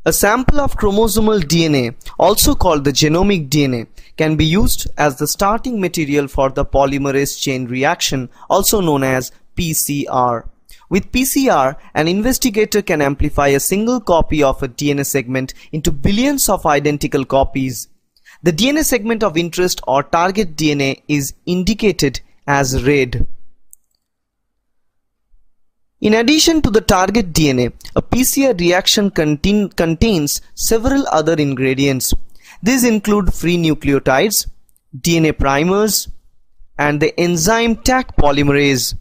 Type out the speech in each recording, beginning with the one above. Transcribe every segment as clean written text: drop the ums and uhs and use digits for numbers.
A sample of chromosomal DNA, also called the genomic DNA, can be used as the starting material for the polymerase chain reaction, also known as PCR. With PCR, an investigator can amplify a single copy of a DNA segment into billions of identical copies. The DNA segment of interest or target DNA is indicated as red. In addition to the target DNA, a PCR reaction contains several other ingredients. These include free nucleotides, DNA primers, and the enzyme Taq polymerase.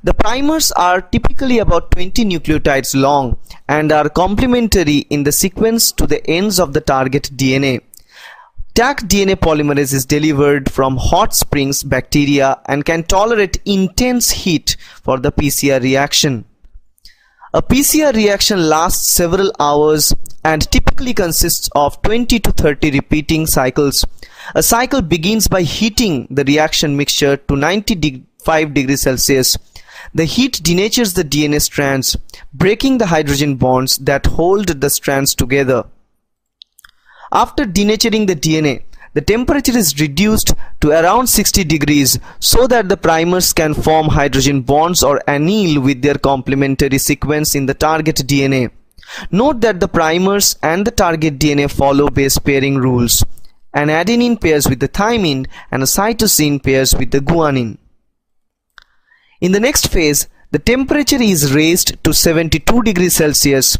The primers are typically about 20 nucleotides long and are complementary in the sequence to the ends of the target DNA. Taq DNA polymerase is delivered from hot springs bacteria and can tolerate intense heat for the PCR reaction. A PCR reaction lasts several hours and typically consists of 20 to 30 repeating cycles. A cycle begins by heating the reaction mixture to 95 degrees Celsius. The heat denatures the DNA strands, breaking the hydrogen bonds that hold the strands together. After denaturing the DNA, the temperature is reduced to around 60 degrees so that the primers can form hydrogen bonds or anneal with their complementary sequence in the target DNA. Note that the primers and the target DNA follow base pairing rules. An adenine pairs with the thymine and a cytosine pairs with the guanine. In the next phase, the temperature is raised to 72 degrees Celsius.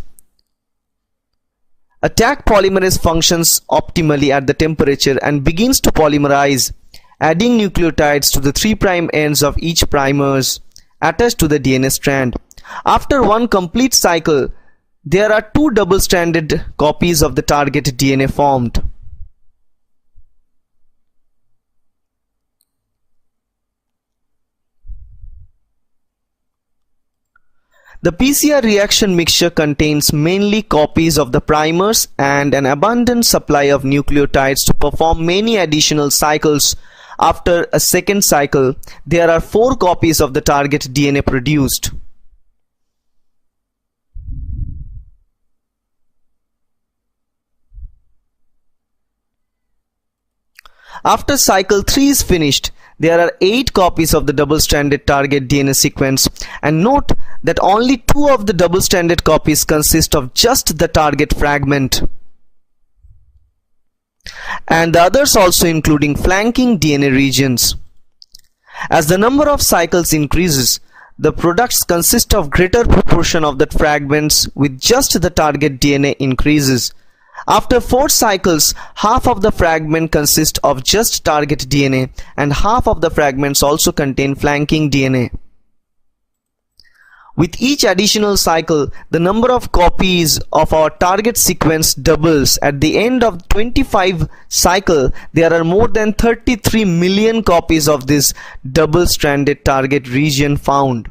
A Taq polymerase functions optimally at the temperature and begins to polymerize, adding nucleotides to the 3' ends of each primers attached to the DNA strand. After one complete cycle, there are two double-stranded copies of the target DNA formed. The PCR reaction mixture contains mainly copies of the primers and an abundant supply of nucleotides to perform many additional cycles. After a second cycle, there are 4 copies of the target DNA produced. After cycle 3 is finished, there are 8 copies of the double-stranded target DNA sequence, and note that only 2 of the double-stranded copies consist of just the target fragment, and the others also including flanking DNA regions. As the number of cycles increases, the products consist of greater proportion of the fragments with just the target DNA increases. After 4 cycles, half of the fragment consists of just target DNA and half of the fragments also contain flanking DNA. With each additional cycle, the number of copies of our target sequence doubles. At the end of 25 cycle, there are more than 33 million copies of this double-stranded target region found.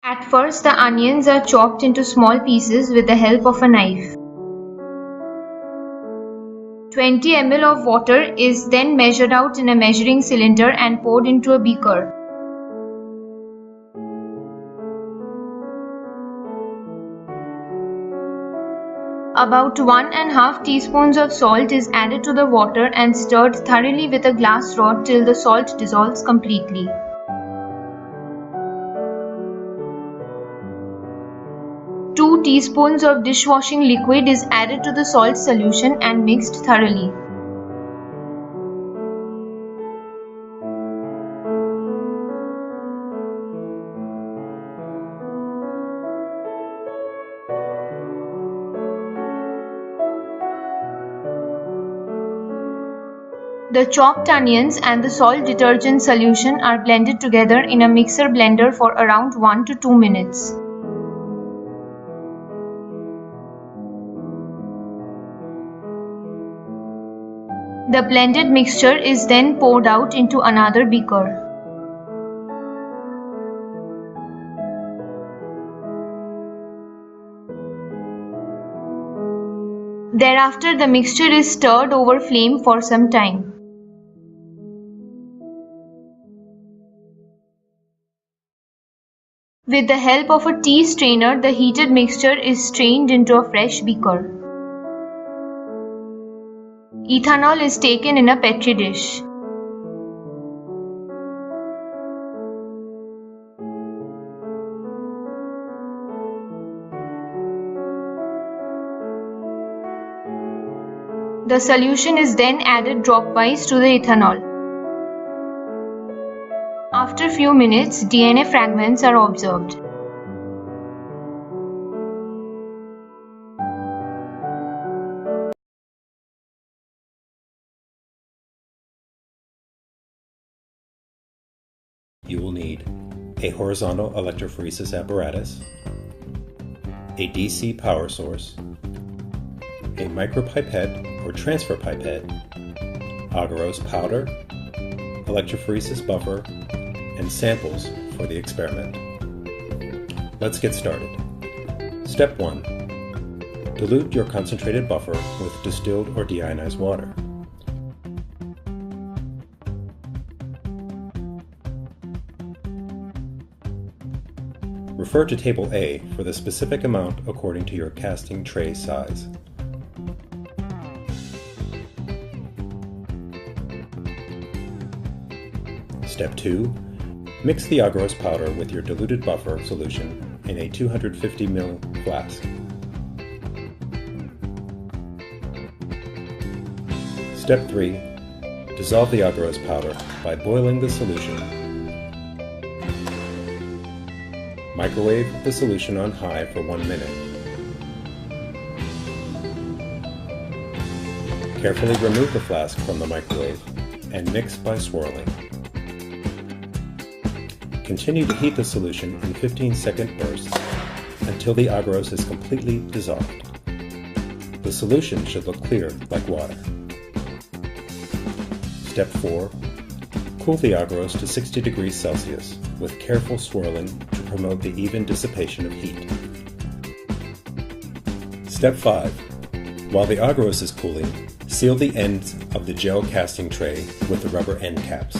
At first, the onions are chopped into small pieces with the help of a knife. 20 ml of water is then measured out in a measuring cylinder and poured into a beaker. About 1½ teaspoons of salt is added to the water and stirred thoroughly with a glass rod till the salt dissolves completely. 2 teaspoons of dishwashing liquid is added to the salt solution and mixed thoroughly. The chopped onions and the salt detergent solution are blended together in a mixer blender for around 1 to 2 minutes. The blended mixture is then poured out into another beaker. Thereafter, the mixture is stirred over flame for some time. With the help of a tea strainer, the heated mixture is strained into a fresh beaker. Ethanol is taken in a petri dish. The solution is then added dropwise to the ethanol. After few minutes, DNA fragments are observed. You will need a horizontal electrophoresis apparatus, a DC power source, a micropipette or transfer pipette, agarose powder, electrophoresis buffer, and samples for the experiment. Let's get started. Step 1. Dilute your concentrated buffer with distilled or deionized water. Refer to Table A for the specific amount according to your casting tray size. Step 2. Mix the agarose powder with your diluted buffer solution in a 250 ml flask. Step 3. Dissolve the agarose powder by boiling the solution. Microwave the solution on high for 1 minute. Carefully remove the flask from the microwave and mix by swirling. Continue to heat the solution in 15-second bursts until the agarose is completely dissolved. The solution should look clear like water. Step 4. Cool the agarose to 60 degrees Celsius with careful swirling to promote the even dissipation of heat. Step 5. While the agarose is cooling, seal the ends of the gel casting tray with the rubber end caps.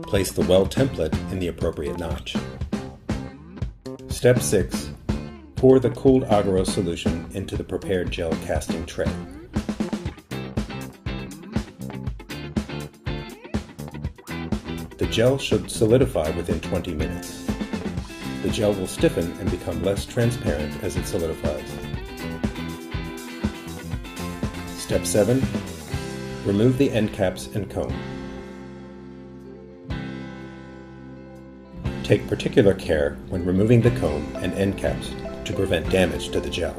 Place the well template in the appropriate notch. Step 6. Pour the cooled agarose solution into the prepared gel casting tray. The gel should solidify within 20 minutes. The gel will stiffen and become less transparent as it solidifies. Step 7. Remove the end caps and comb. Take particular care when removing the comb and end caps to prevent damage to the gel.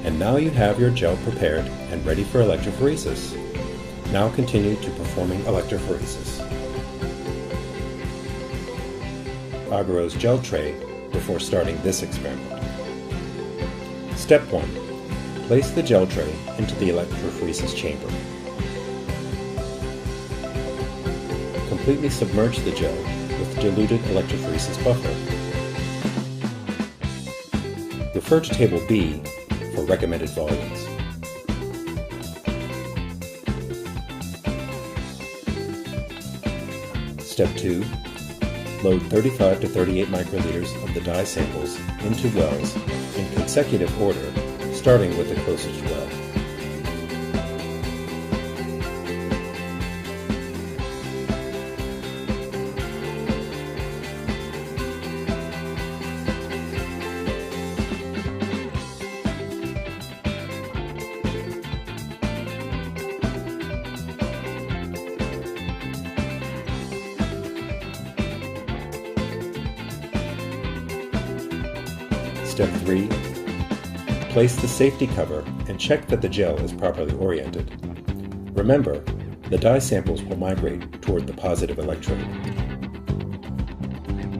And now you have your gel prepared and ready for electrophoresis. Now continue to performing electrophoresis. Agarose gel tray before starting this experiment. Step 1. Place the gel tray into the electrophoresis chamber. Completely submerge the gel with diluted electrophoresis buffer. Refer to Table B for recommended volumes. Step 2. Load 35 to 38 microliters of the dye samples into wells in consecutive order, starting with the closest well. Step 3. Place the safety cover and check that the gel is properly oriented. Remember, the dye samples will migrate toward the positive electrode.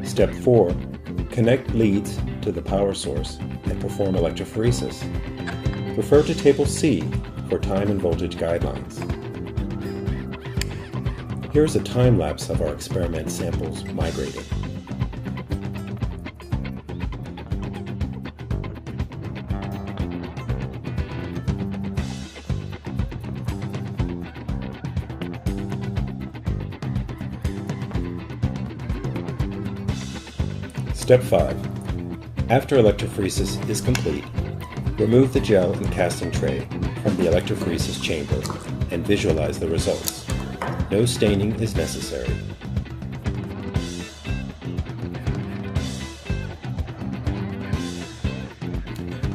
Step 4. Connect leads to the power source and perform electrophoresis. Refer to Table C for time and voltage guidelines. Here's a time lapse of our experiment samples migrating. Step 5. After electrophoresis is complete, remove the gel and casting tray from the electrophoresis chamber and visualize the results. No staining is necessary.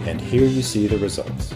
And here you see the results.